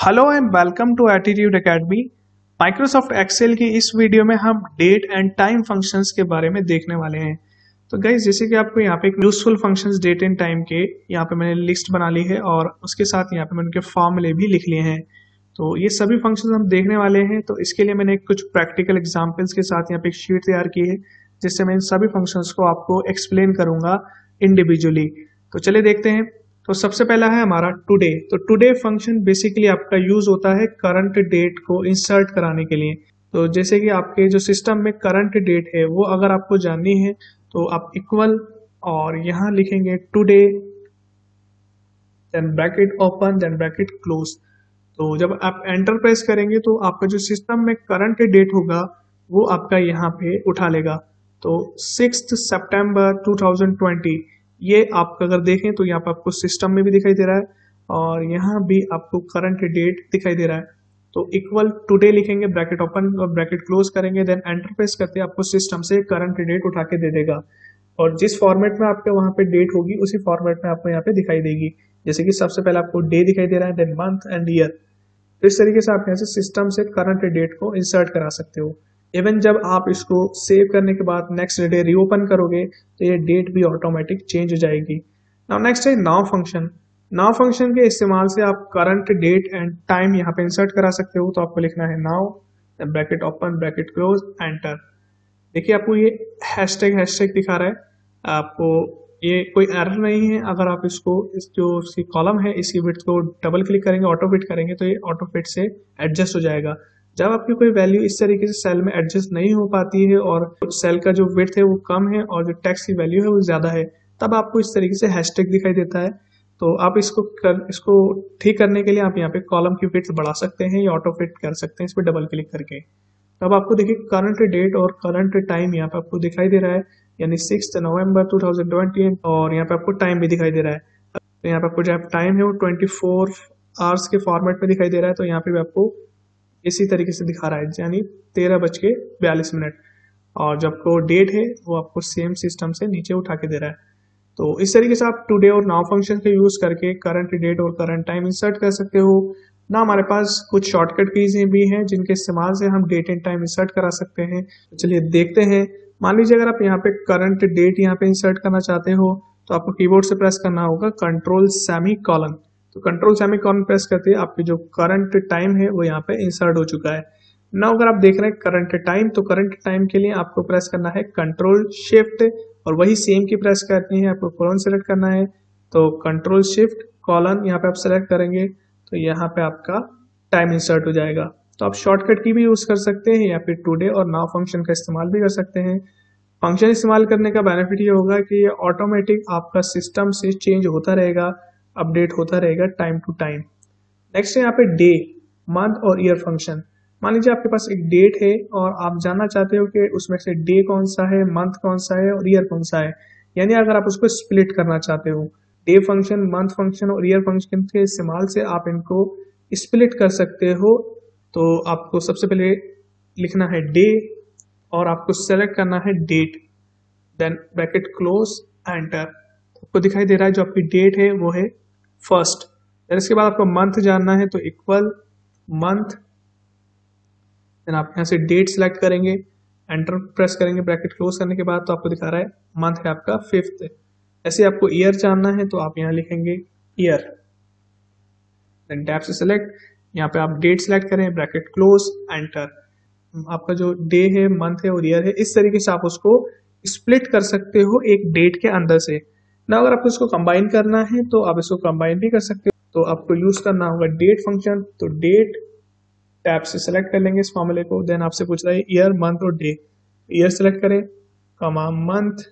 Hello and welcome to Attitude Academy. Microsoft Excel की इस video में हम डेट एंड टाइम फंक्शंस के बारे में देखने वाले हैं। तो गाइस, जैसे कि आपको यहाँ पे एक useful functions date and time के यहाँ पे मैंने लिस्ट बना ली है और उसके साथ यहाँ पे मैंने उनके फॉर्मूले भी लिख लिए हैं। तो ये सभी फंक्शंस हम देखने वाले हैं। तो इसके लिए मैंने कुछ प्रैक्टिकल एग्जाम्पल्स के साथ यहाँ पे एक शीट तैयार की है जिससे मैं इन सभी फंक्शंस को आपको एक्सप्लेन करूंगा इंडिविजुअली। तो चलिए देखते हैं। तो सबसे पहला है हमारा टुडे। तो टुडे फंक्शन बेसिकली आपका यूज होता है करंट डेट को इंसर्ट कराने के लिए। तो जैसे कि आपके जो सिस्टम में करंट डेट है वो अगर आपको जाननी है तो आप इक्वल और यहाँ लिखेंगे today, then bracket open, then bracket close. तो जब आप एंटर प्रेस करेंगे तो आपका जो सिस्टम में करंट डेट होगा वो आपका यहाँ पे उठा लेगा। तो 6 सितंबर 2020 ये आप अगर देखें तो यहाँ पर आपको सिस्टम में भी दिखाई दे रहा है और यहाँ भी आपको करंट डेट दिखाई दे रहा है। तो इक्वल टुडे लिखेंगे, ब्रैकेट ओपन और ब्रैकेट क्लोज करेंगे, देन एंटर प्रेस करते आपको सिस्टम से करंट डेट उठा के दे देगा और जिस फॉर्मेट में आपके वहां पे डेट होगी उसी फॉर्मेट में आपको यहाँ पे दिखाई देगी। जैसे कि सबसे पहले आपको डे दिखाई दे रहा है, देन मंथ एंड ईयर। तो इस तरीके से आप यहाँ से सिस्टम से करंट डेट को इंसर्ट करा सकते हो। इवन जब आप इसको सेव करने के बाद नेक्स्ट डे रीओपन करोगे तो ये डेट भी ऑटोमेटिक चेंज हो जाएगी। नाउ नेक्स्ट है नाउ फंक्शन। नाउ फंक्शन के इस्तेमाल से आप करंट डेट एंड टाइम यहाँ पे इंसर्ट करा सकते हो। तो आपको लिखना है now, bracket open, bracket close, enter. देखिए आपको ये हैशटैग दिखा रहा है। आपको ये कोई एरर नहीं है। अगर आप इसको इस जो इसकी कॉलम है इसकी विड्थ को डबल क्लिक करेंगे, ऑटो फिट करेंगे तो ये ऑटो फिट से एडजस्ट हो जाएगा। जब आपकी कोई वैल्यू इस तरीके से सेल में एडजस्ट नहीं हो पाती है और सेल का जो विड्थ है वो कम है और जो टेक्स्ट की वैल्यू है वो ज्यादा है, तब आपको इस तरीके से हैशटैग दिखाई देता है। तो आप इसको ठीक करने के लिए आप यहाँ पे कॉलम की विड्थ बढ़ा सकते हैं या ऑटो फिट कर सकते हैं इस पर डबल क्लिक करके। तब आपको देखिए करंट डेट और करंट टाइम यहाँ पे आपको दिखाई दे रहा है, यानी 6 नवंबर 2020 और यहाँ पे आपको टाइम भी दिखाई दे रहा है। तो यहाँ पे आपको जो टाइम है वो 24 आवर्स के फॉर्मेट में दिखाई दे रहा है। तो यहाँ पे भी आपको इसी तरीके से दिखा रहा है, यानी 13:42 और जो आपको डेट है वो आपको सेम सिस्टम से नीचे उठा के दे रहा है। तो इस तरीके से आप टुडे और नाउ फंक्शन का यूज करके करंट डेट और करंट टाइम इंसर्ट कर सकते हो ना। हमारे पास कुछ शॉर्टकट कीज भी हैं जिनके इस्तेमाल से हम डेट एंड टाइम इंसर्ट करा सकते हैं। तो चलिए देखते हैं। मान लीजिए अगर आप यहाँ पे करंट डेट यहाँ पे इंसर्ट करना चाहते हो तो आपको कीबोर्ड से प्रेस करना होगा कंट्रोल सेमी कॉलन। तो कंट्रोल सेमी कॉलन प्रेस करते ही आपकी जो करंट टाइम है वो यहाँ पे इंसर्ट हो चुका है ना। अगर आप देख रहे हैं करंट टाइम, तो करंट टाइम के लिए आपको प्रेस करना है कंट्रोल शिफ्ट और वही सेम की प्रेस करनी है, आपको कॉलन सेलेक्ट करना है। तो कंट्रोल शिफ्ट कॉलन यहाँ पे आप सेलेक्ट करेंगे तो यहाँ पे आपका टाइम इंसर्ट हो जाएगा। तो आप शॉर्टकट की भी यूज कर सकते हैं या फिर टुडे और नाउ फंक्शन का इस्तेमाल भी कर सकते हैं। फंक्शन इस्तेमाल करने का बेनिफिट ये होगा कि ये ऑटोमेटिक आपका सिस्टम से चेंज होता रहेगा, अपडेट होता रहेगा टाइम टू टाइम। नेक्स्ट है यहाँ पे डे, मंथ और ईयर फंक्शन। मान लीजिए आपके पास एक डेट है और आप जानना चाहते हो कि उसमें से डे कौन सा है, मंथ कौन सा है और ईयर कौन सा है। यानी अगर आप उसको स्प्लिट करना चाहते हो, डे फंक्शन, मंथ फंक्शन और ईयर फंक्शन के इस्तेमाल से आप इनको स्प्लिट कर सकते हो। तो आपको सबसे पहले लिखना है डे और आपको सेलेक्ट करना है date, then bracket close, enter. आपको दिखाई दे रहा है जो आपकी डेट है वो है फर्स्ट। फिर इसके बाद आपको मंथ जानना है तो इक्वल मंथ, देन आप यहाँ से डेट सिलेक्ट करेंगे, एंटर प्रेस करेंगे ब्रैकेट क्लोज करने के बाद तो आपको दिखा रहा है मंथ है आपका 5th। ऐसे आपको ईयर जानना है तो आप यहाँ लिखेंगे ईयर, देन टैब से सिलेक्ट, यहाँ पे आप डेट सिलेक्ट करें, ब्रैकेट क्लोज, एंटर। आपका जो डे है, मंथ है और ईयर है, इस तरीके से आप उसको स्प्लिट कर सकते हो एक डेट के अंदर से ना। अगर आपको इसको कंबाइन करना है तो आप इसको कंबाइन भी कर सकते हो। तो आपको यूज करना होगा डेट फंक्शन। तो डेट टैब से सेलेक्ट कर लेंगे इस फॉर्मूले को, देन आपसे पूछ रहा है ईयर, मंथ और डे। ईयर सेलेक्ट करें, कमा मंथ,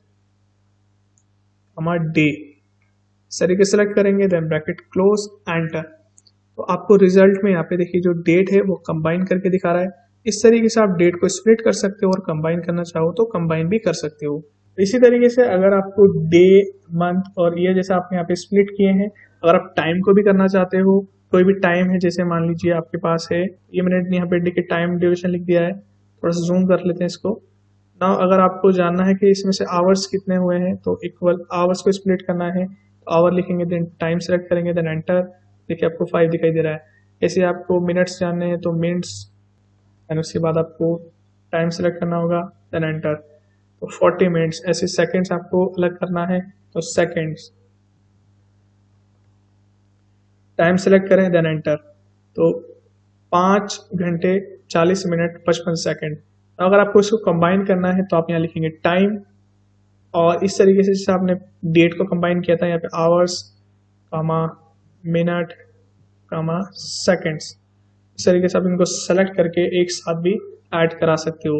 कमा डे, इस तरीके सेलेक्ट करेंगे, देन ब्रैकेट क्लोज, एंटर। तो आपको रिजल्ट में यहाँ पे देखिए जो डेट है वो कंबाइन करके दिखा रहा है। इस तरीके से आप डेट को स्प्लिट कर सकते हो और कंबाइन करना चाहो तो कंबाइन भी कर सकते हो। इसी तरीके से अगर आपको डे, मंथ और ईयर जैसे आपने यहाँ पे स्प्लिट किए हैं, अगर आप टाइम को भी करना चाहते हो, कोई भी टाइम है, जैसे मान लीजिए आपके पास है ये मैंने यहाँ पे डे के टाइम ड्यूरेशन लिख दिया है, थोड़ा सा जूम कर लेते हैं इसको ना। अगर आपको जानना है कि इसमें से आवर्स कितने हुए हैं तो इक्वल आवर्स को स्प्लिट करना है, आवर लिखेंगे, देन टाइम सेलेक्ट करेंगे, देन एंटर। देखिए आपको 5 दिखाई दे रहा है। ऐसे आपको मिनट्स जानने हैं तो मिनट्स, एंड उसके बाद आपको टाइम सेलेक्ट करना होगा, देन एंटर। तो 40 मिनट्स। ऐसे सेकेंड्स आपको अलग करना है तो सेकेंड्स, टाइम सेलेक्ट करें, देन एंटर। तो 5 घंटे 40 मिनट 55 सेकेंड। अगर आपको इसको कंबाइन करना है तो आप यहाँ लिखेंगे टाइम, और इस तरीके से जैसे आपने डेट को कंबाइन किया था यहाँ पे आवर्स कामा मिनट कामा सेकेंड्स, इस तरीके से आप इनको सेलेक्ट करके एक साथ भी ऐड करा सकते हो।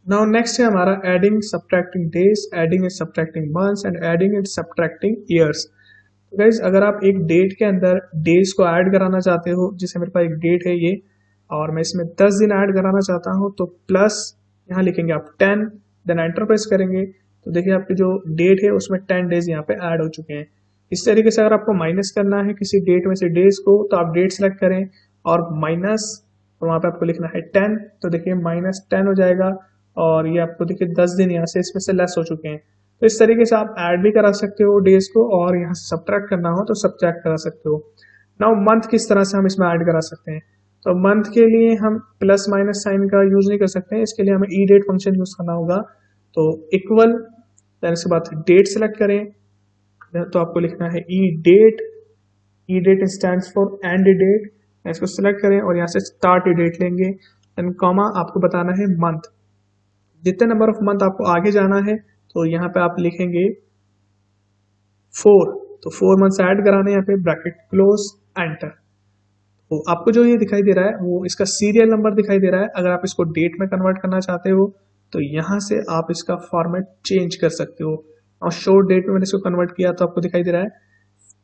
नाउ नेक्स्ट है हमारा adding subtracting days, adding and subtracting months and adding and subtracting years. तो गाइज अगर आप एक डेट के अंदर डेज को ऐड कराना चाहते हो, जैसे मेरे पास एक डेट है ये और मैं इसमें 10 दिन ऐड कराना चाहता हूँ, तो प्लस यहाँ लिखेंगे आप 10, देन एंटर प्रेस करेंगे तो देखिए आपकी जो डेट है उसमें 10 डेज यहाँ पे ऐड हो चुके हैं। इस तरीके से अगर आपको माइनस करना है किसी डेट में से डेज को तो आप डेट सेलेक्ट करें और माइनस, और वहां पे आपको लिखना है 10, तो देखिए -10 हो जाएगा और ये आपको देखिए 10 दिन यहाँ से इसमें से लेस हो चुके हैं। तो इस तरीके से आप ऐड भी करा सकते हो डेज को, और यहाँ से सब्ट्रैक्ट करना हो तो सब्ट्रैक्ट करा सकते हो। नाउ मंथ किस तरह से हम इसमें ऐड करा सकते हैं, तो मंथ के लिए हम प्लस माइनस साइन का यूज नहीं कर सकते हैं, इसके लिए हमें ई डेट फंक्शन यूज करना होगा। तो इक्वल, देन इसके बाद डेट सेलेक्ट करें, तो आपको लिखना है E date stands for end date, इसको सिलेक्ट करें और यहाँ से स्टार्ट डेट लेंगे, देन कॉमा आपको बताना है मंथ। जितने नंबर ऑफ मंथ आपको आगे जाना है तो यहाँ पे आप लिखेंगे 4, तो 4 मंथ्स ऐड कराने, यहाँ पे ब्रैकेट क्लोज एंटर। तो आपको जो ये दिखाई दे रहा है वो इसका सीरियल नंबर दिखाई दे रहा है। अगर आप इसको डेट में कन्वर्ट करना चाहते हो तो यहाँ से आप इसका फॉर्मेट चेंज कर सकते हो। और शोर्ट डेट में मैंने इसको कन्वर्ट किया तो आपको दिखाई दे रहा है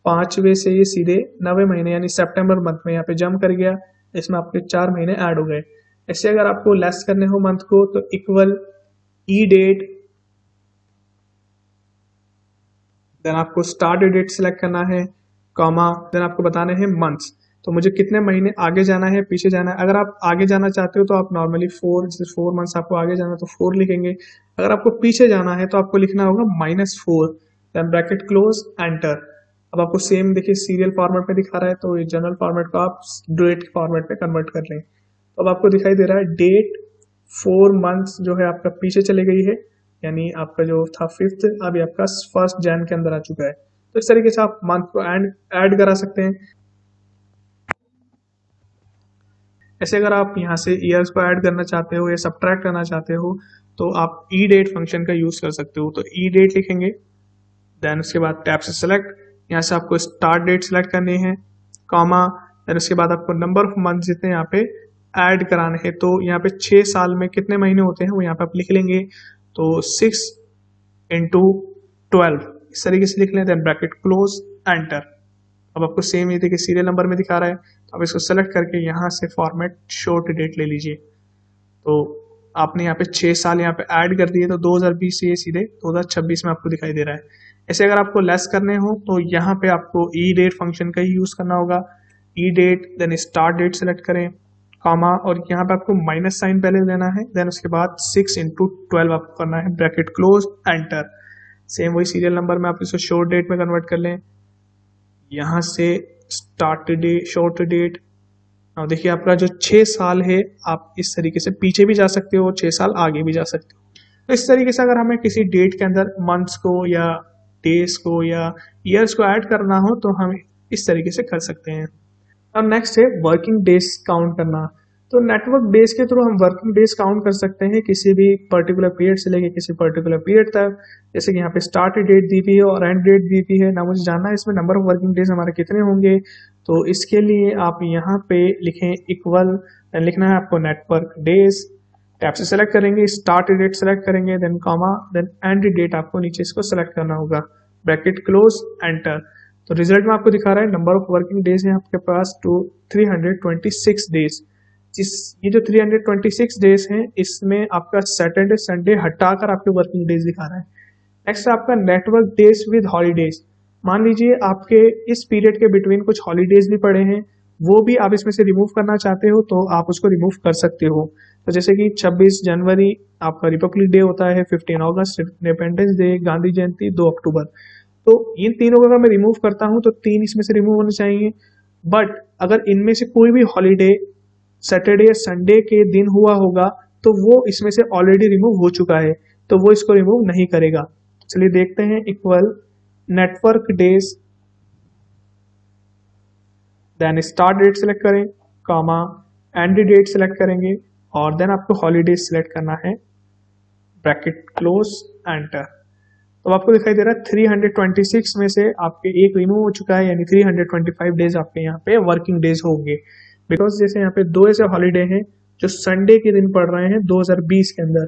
5वें से ये सीधे 9वें महीने यानी सितंबर मंथ में यहाँ पे जंप कर गया, इसमें आपके 4 महीने ऐड हो गए। ऐसे अगर आपको लेस करने हो मंथ को तो इक्वल ई डेट, देन आपको स्टार्ट डेट सेलेक्ट करना है, कॉमा, देन आपको बताने हैं मंथ्स, तो मुझे कितने महीने आगे जाना है पीछे जाना है। अगर आप आगे जाना चाहते हो तो आप नॉर्मली 4, जैसे 4 मंथ्स आपको आगे जाना है तो 4 लिखेंगे। अगर आपको पीछे जाना है तो आपको लिखना होगा -4, देन ब्रैकेट क्लोज एंटर। अब आपको सेम देखिए सीरियल फॉर्मेट में दिखा रहा है, तो ये जनरल फॉर्मेट को आप डेट फॉर्मेट में कन्वर्ट कर लें। तो अब आपको दिखाई दे रहा है डेट 4 मंथ्स जो है आपका पीछे चले गई है, यानी आपका जो था 5th अभी आपका 1 जन के अंदर आ चुका है। तो इस तरीके से आप मंथ को ऐड करा सकते हैं। ऐसे अगर आप यहाँ से ईयर्स को ऐड करना चाहते हो या सब्ट्रैक्ट करना चाहते हो तो आप ई डेट फंक्शन का यूज कर सकते हो। तो ई डेट लिखेंगे, देन उसके बाद टैब से सेलेक्ट, यहाँ से आपको स्टार्ट डेट सेलेक्ट करनी है, कॉमा, देन उसके बाद आपको नंबर ऑफ मंथ जितने यहाँ पे ऐड कराने हैं, तो यहाँ पे 6 साल में कितने महीने होते हैं वो यहाँ पे आप लिख लेंगे। तो 6 × 12 इस तरीके से लिख लें, देन ब्रैकेट क्लोज एंटर। अब आपको सेम ये देखिए सीरियल नंबर में दिखा रहा है, तो आप इसको सेलेक्ट करके यहाँ से फॉर्मेट शॉर्ट डेट ले लीजिए। तो आपने यहाँ पे 6 साल यहाँ पे ऐड कर दिए, तो 2020 से ये सीधे 2026 में आपको दिखाई दे रहा है। ऐसे अगर आपको लेस करने हो तो यहाँ पे आपको ई डेट फंक्शन का ही यूज करना होगा। E date, then start date select करें, कॉमा, और यहाँ पे आपको माइनस साइन पहले देना है, देन उसके बाद 6 × 12 आपको करना है, ब्रैकेट क्लोज एंटर। सेम वही सीरियल नंबर में आप इसको शॉर्ट डेट में कन्वर्ट कर लें, यहाँ से स्टार्ट डेट शॉर्ट डेट। अब देखिए आपका जो 6 साल है आप इस तरीके से पीछे भी जा सकते हो, 6 साल आगे भी जा सकते हो। तो इस तरीके से अगर हमें किसी डेट के अंदर मंथ्स को या डेज को या ईयर्स को ऐड करना हो तो हम इस तरीके से कर सकते हैं। अब नेक्स्ट है वर्किंग डेज काउंट करना। तो नेटवर्क डेज के थ्रू हम वर्किंग डेज काउंट कर सकते हैं किसी भी पर्टिकुलर पीरियड से लेके किसी पर्टिकुलर पीरियड तक। जैसे कि यहाँ पे स्टार्ट डेट दी हुई है और एंड डेट दी हुई है ना, मुझे जानना है इसमें नंबर ऑफ वर्किंग डेज हमारे कितने होंगे। तो इसके लिए आप यहाँ पे लिखें इक्वल, लिखना है आपको नेटवर्क डेज, टैब से सेलेक्ट करेंगे, स्टार्ट डेट सेलेक्ट करेंगे, then comma, then end date आपको नीचे इसको सेलेक्ट करना होगा, ब्रैकेट क्लोज एंटर। तो रिजल्ट में आपको दिखा रहा है नंबर ऑफ वर्किंग डेज है आपके पास 326 डेज। ये जो 326 डेज हैं इसमें आपका सैटरडे संडे हटाकर आपके वर्किंग डेज दिखा रहा है। नेक्स्ट आपका नेटवर्क डेज विद हॉलीडेज। मान लीजिए आपके इस पीरियड के बिटवीन कुछ हॉलीडेज भी पड़े हैं, वो भी आप इसमें से रिमूव करना चाहते हो तो आप उसको रिमूव कर सकते हो। तो जैसे कि 26 जनवरी आपका रिपब्लिक डे होता है, 15 अगस्त इंडिपेंडेंस डे, गांधी जयंती 2 अक्टूबर। तो इन तीनों को अगर मैं रिमूव करता हूं तो 3 इसमें से रिमूव होने चाहिए। बट अगर इनमें से कोई भी हॉलीडे सैटरडे या संडे के दिन हुआ होगा तो वो इसमें से ऑलरेडी रिमूव हो चुका है, तो वो इसको रिमूव नहीं करेगा। चलिए देखते हैं। Equal network days, then start date select करें, कॉमा एंड डेट सेलेक्ट करेंगे और देन आपको हॉलीडे सेलेक्ट करना है, ब्रैकेट क्लोज, एंटर। तो आपको दिखाई दे रहा है 326 में से आपके एक रिमूव हो चुका है, यानी 325 डेज आपके यहाँ पे वर्किंग डेज होंगे। बिकॉज जैसे यहाँ पे दो ऐसे हॉलीडे हैं जो संडे के दिन पड़ रहे हैं 2020 के अंदर,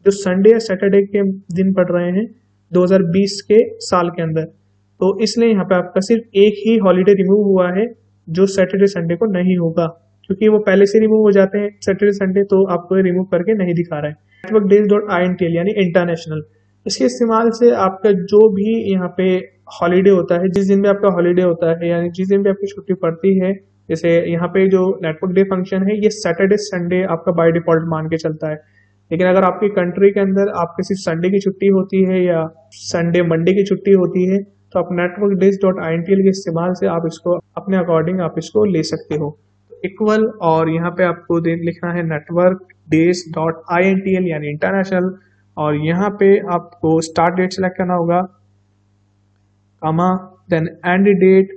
जो संडे या सैटरडे के दिन पड़ रहे हैं 2020 के साल के अंदर, तो इसलिए यहाँ पे आपका सिर्फ एक ही हॉलीडे रिमूव हुआ है जो सैटरडे संडे को नहीं होगा, क्योंकि वो पहले से रिमूव हो जाते हैं सैटरडे संडे, तो आपको रिमूव करके नहीं दिखा रहा है। नेटवर्क डेज डॉट INTL यानी इंटरनेशनल, इसके इस्तेमाल से आपका जो भी यहाँ पे हॉलीडे होता है, जिस दिन भी आपका हॉलीडे होता है यानी जिस दिन भी आपकी छुट्टी पड़ती है, जैसे यहाँ पे जो नेटवर्क डे फंक्शन है ये सैटरडे संडे आपका बाय डिफॉल्ट मान के चलता है। लेकिन अगर आपकी कंट्री के अंदर आपके सिर्फ संडे की छुट्टी होती है या संडे मंडे की छुट्टी होती है, तो आप नेटवर्क डेज डॉट INTL के इस्तेमाल से आप इसको अपने अकॉर्डिंग आप इसको ले सकते हो। इक्वल और यहाँ पे आपको लिखना है नेटवर्क डेज डॉट INTL यानी इंटरनेशनल, और यहाँ पे आपको स्टार्ट डेट सेलेक्ट करना होगा, comma then end date,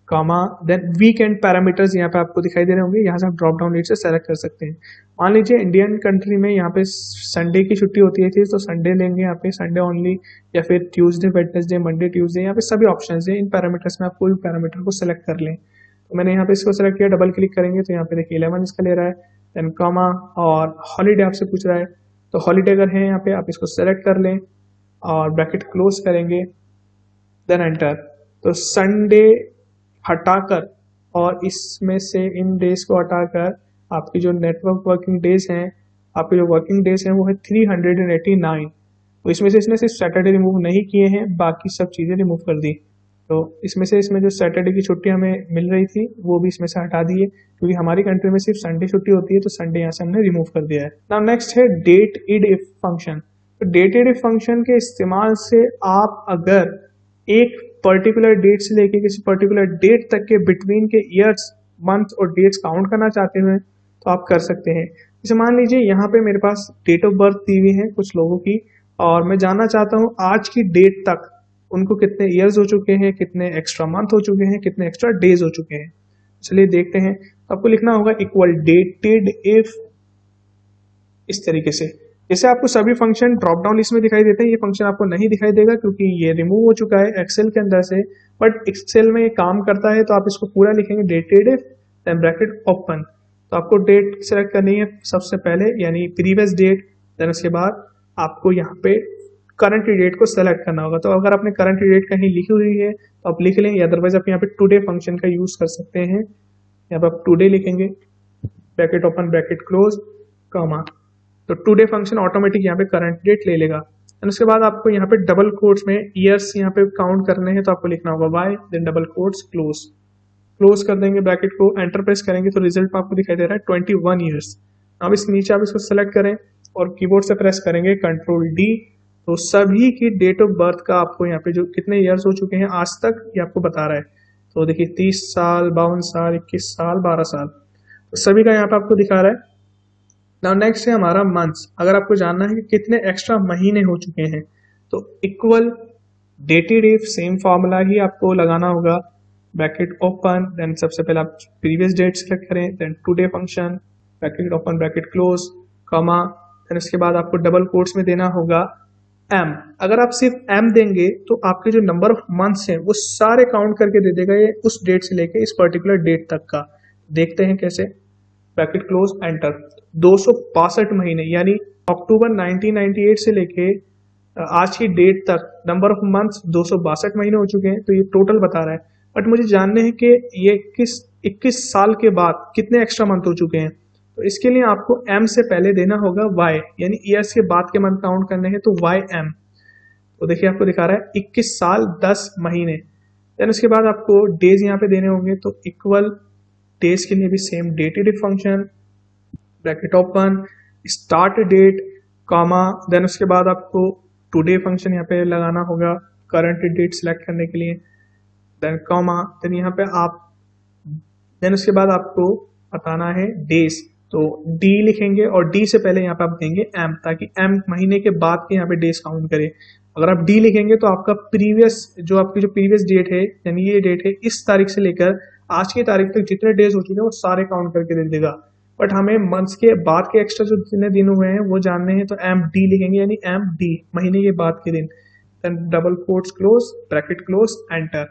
comma then weekend parameters यहाँ पे आपको दिखाई दे रहे होंगे, यहाँ से आप ड्रॉप डाउन लिस्ट से सेलेक्ट कर सकते हैं। मान लीजिए इंडियन कंट्री में यहाँ पे संडे की छुट्टी होती है तो संडे लेंगे यहाँ पे, संडे ओनली, या फिर ट्यूसडे वेडनेसडे मंडे ट्यूसडे, यहाँ पे सभी ऑप्शंस हैं। इन पैरामीटर्स में आप कोई भी पैरामीटर को सेलेक्ट कर लें। तो मैंने यहाँ पे इसको सेलेक्ट किया, डबल क्लिक करेंगे तो यहाँ पे देखिए 11 इसका ले रहा है, देन कॉमा और हॉलीडे आपसे पूछ रहा है, तो हॉलीडे अगर है यहाँ पे आप इसको सेलेक्ट कर लें और ब्रैकेट क्लोज करेंगे, देन एंटर। तो संडे हटाकर और इसमें से इन डेज को हटाकर आपकी जो नेटवर्क वर्किंग डेज हैं, आपके जो वर्किंग डेज हैं वो है 389। तो इसमें से इसने सिर्फ सैटरडे रिमूव नहीं किए हैं, बाकी सब चीज़ें रिमूव कर दी। तो इसमें जो सैटरडे की छुट्टी हमें मिल रही थी वो भी इसमें से हटा दी है, क्योंकि हमारी कंट्री में सिर्फ संडे छुट्टी होती है, तो संडे यहाँ से हमने रिमूव कर दिया है। नाउ नेक्स्ट है डेट इड इफ फंक्शन। तो डेट इड इफ फंक्शन के इस्तेमाल से आप अगर एक पर्टिकुलर डेट से लेके किसी पर्टिकुलर डेट तक के बिटवीन के ईयर्स, मंथ और डेट्स काउंट करना चाहते हैं तो आप कर सकते हैं। जैसे मान लीजिए यहाँ पे मेरे पास डेट ऑफ बर्थ दी हुई है कुछ लोगों की, और मैं जानना चाहता हूँ आज की डेट तक उनको कितने ईयर्स हो चुके हैं, कितने एक्स्ट्रा मंथ हो चुके हैं, कितने एक्स्ट्रा डेज हो चुके हैं। चलिए देखते हैं। तो आपको लिखना होगा इक्वल डेटेड इफ, इस तरीके से। जैसे आपको सभी फंक्शन ड्रॉप डाउन लिस्ट में दिखाई देते हैं, ये फंक्शन आपको नहीं दिखाई देगा क्योंकि ये रिमूव हो चुका है एक्सेल के अंदर से, बट एक्सेल में ये काम करता है। तो आप इसको पूरा लिखेंगे dated if then bracket open. तो आपको डेट सेलेक्ट करनी है सबसे पहले, यानी प्रीवियस डेट, देन उसके बाद आपको यहाँ पे करंट डेट को सेलेक्ट करना होगा। तो अगर आपने करंट डेट कहीं लिखी हुई है तो आप लिख लें, अदरवाइज आप यहाँ पे टुडे फंक्शन का यूज कर सकते हैं। यहाँ पे आप टुडे लिखेंगे, bracket open bracket close, comma. तो टुडे फंक्शन ऑटोमेटिक यहाँ पे करंट डेट ले लेगा। एंड उसके बाद आपको यहाँ पे डबल कोट्स में ईयर्स यहाँ पे काउंट करने हैं, तो आपको लिखना होगा Y then double quotes close. Close कर देंगे ब्रैकेट को, एंटर प्रेस करेंगे तो रिजल्ट में आपको दिखाई दे रहा है 21 ईयर्स। अब इस नीचे आप इसको सेलेक्ट करें और कीबोर्ड से प्रेस करेंगे कंट्रोल डी, तो सभी की डेट ऑफ बर्थ का आपको यहाँ पे जो कितने ईयर्स हो चुके हैं आज तक ये आपको बता रहा है। तो देखिए 30 साल, 52 साल, 21 साल, 12 साल, तो सभी का यहाँ पे आपको दिखा रहा है। नाउ नेक्स्ट है हमारा मंथ्स। अगर आपको जानना है कि कितने एक्स्ट्रा महीने हो चुके हैं तो equal dated if, same formula ही आपको लगाना होगा, ब्रैकेट ओपन, देन सबसे पहले आप प्रीवियस डेट सेलेक्ट करें, then today function, bracket open bracket close, comma, then इसके बाद आपको डबल कोट्स में देना होगा एम। अगर आप सिर्फ एम देंगे तो आपके जो नंबर ऑफ मंथ्स हैं वो सारे काउंट करके दे देगा ये उस डेट से लेके इस पर्टिकुलर डेट तक का। देखते हैं कैसे, ब्रैकेट क्लोज, एंटर। 262 महीने यानी अक्टूबर 1998 से लेके आज की डेट तक नंबर ऑफ मंथ्स 262 महीने हो चुके हैं, तो ये टोटल बता रहा है। बट मुझे जानने हैं कि ये 21 साल के बाद कितने एक्स्ट्रा मंथ हो चुके हैं, तो इसके लिए आपको m से पहले देना होगा y, यानी ईयर्स के बाद के मंथ काउंट करने हैं तो ym। तो देखिए आपको दिखा रहा है 21 साल 10 महीने। देन उसके बाद आपको डेज यहाँ पे देने होंगे, तो इक्वल डेज के लिए भी same dated if function, bracket open, start date, comma, then उसके बाद आपको टुडे फंक्शन यहाँ पे लगाना होगा करंट डेट सेलेक्ट करने के लिए, देन कॉमा, देन यहाँ पे आप देन उसके बाद आपको बताना है डेज, तो डी लिखेंगे और डी से पहले यहाँ पे आप देंगे एम, ताकि एम महीने के बाद के यहाँ पे डेज काउंट करे। अगर आप डी लिखेंगे तो आपका प्रीवियस जो आपकी जो प्रीवियस डेट है, यानी ये डेट है, इस तारीख से लेकर आज की तारीख तक जितने डेज हो चुके हैं वो सारे काउंट करके दे देगा। बट हमें मंथ्स के बाद के एक्स्ट्रा जो जितने दिन हुए हैं वो जानने हैं, तो एम डी लिखेंगे, यानी एम डी महीने के बाद के दिन। Then double quotes close, bracket close, enter.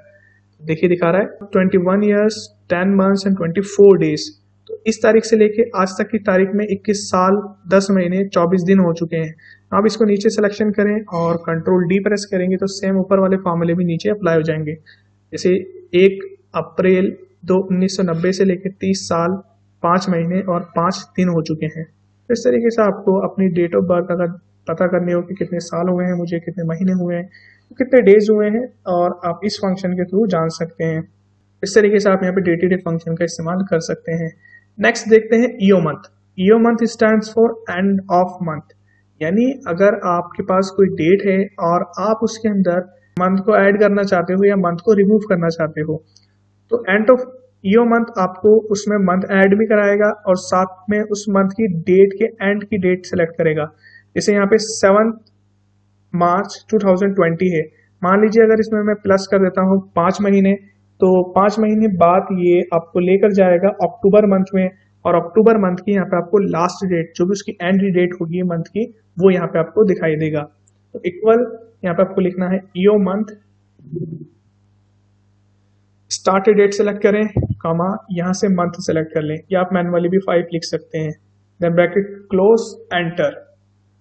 देखिए दिखा रहा है 21 ईयर्स 10 मंथ्स एंड 24 डेज। तो इस तारीख से लेके आज तक की तारीख में 21 साल 10 महीने 24 दिन हो चुके हैं। अब इसको नीचे सिलेक्शन करें और कंट्रोल डी प्रेस करेंगे तो सेम ऊपर वाले फॉर्मूले भी नीचे अप्लाई हो जाएंगे। जैसे 1 अप्रैल 1990 से लेकर 30 साल 5 महीने और 5 दिन हो चुके हैं। तो इस तरीके से आपको अपनी डेट ऑफ बर्थ अगर पता करनी हो कि कितने साल हुए हैं मुझे, कितने महीने हुए हैं, कितने डेज हुए हैं, और आप इस फंक्शन के थ्रू जान सकते हैं। इस तरीके से आप यहाँ पे डेटेड फंक्शन का इस्तेमाल कर सकते हैं। नेक्स्ट देखते हैं E O month. E O month stands for end of month, यानी अगर आपके पास कोई डेट है और आप उसके अंदर मंथ को ऐड करना चाहते हो या मंथ को रिमूव करना चाहते हो, तो एंड ऑफ ईओ मंथ आपको उसमें मंथ ऐड भी कराएगा और साथ में उस मंथ की डेट के एंड की डेट सेलेक्ट करेगा। जैसे यहाँ पे 7 मार्च 2020 है, मान लीजिए अगर इसमें मैं प्लस कर देता हूँ 5 महीने, तो 5 महीने बाद ये आपको लेकर जाएगा अक्टूबर मंथ में, और अक्टूबर मंथ की यहाँ पे आपको लास्ट डेट जो भी उसकी एंड डेट होगी मंथ की, वो यहाँ पे आपको दिखाई देगा। तो इक्वल यहाँ पे आपको लिखना है E O month, start date select करें, कॉमा यहाँ से मंथ सेलेक्ट कर लें, या आप मैनुअली भी 5 लिख सकते हैं। Then bracket close, enter.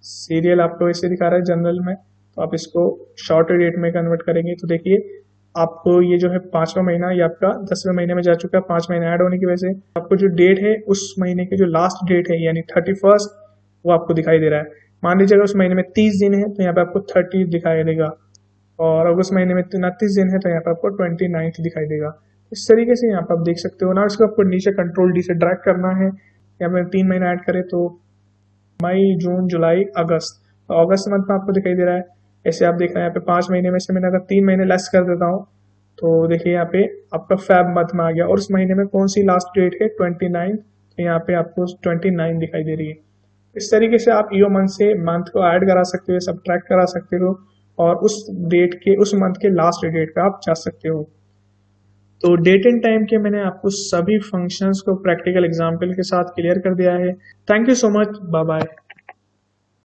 Serial आपको ऐसे दिखा रहा है जनरल में, तो आप इसको शॉर्ट डेट में कन्वर्ट करेंगे तो देखिए आपको ये जो है 5वां महीना ये आपका 10वें महीने में जा चुका है। 5 महीने ऐड होने की वजह से आपको जो डेट है उस महीने की जो लास्ट डेट है यानी 31 वो आपको दिखाई दे रहा है। मान लीजिए अगर उस महीने में 30 दिन है तो यहाँ पे आपको 30 दिखाई देगा, और अगर उस महीने में 29 दिन है तो यहाँ पे आपको 29 दिखाई देगा। इस तरीके से यहाँ पे आप देख सकते हो ना। इसको आपको नीचे कंट्रोल डी से ड्रैग करना है। यहाँ पे 3 महीना ऐड करें तो मई, जून, जुलाई, अगस्त, तो अगस्त मंथ में आपको दिखाई दे रहा है। ऐसे आप देख रहे हैं यहाँ पे 5 महीने में से मैंने अगर 3 महीने लेस कर देता हूँ तो देखिए यहाँ पे आपका फैब मंथ में आ गया, और उस महीने में कौन सी लास्ट डेट है 29, तो यहाँ पे आपको 29 दिखाई दे रही है। इस तरीके से आप ईओ मंथ से मंथ को ऐड करा सकते हो, सब्ट्रैक्ट करा सकते हो, और उस डेट के उस मंथ के लास्ट डेट पे आप जा सकते हो। तो डेट एंड टाइम के मैंने आपको सभी फंक्शंस को प्रैक्टिकल एग्जाम्पल के साथ क्लियर कर दिया है। Thank you so much, bye bye.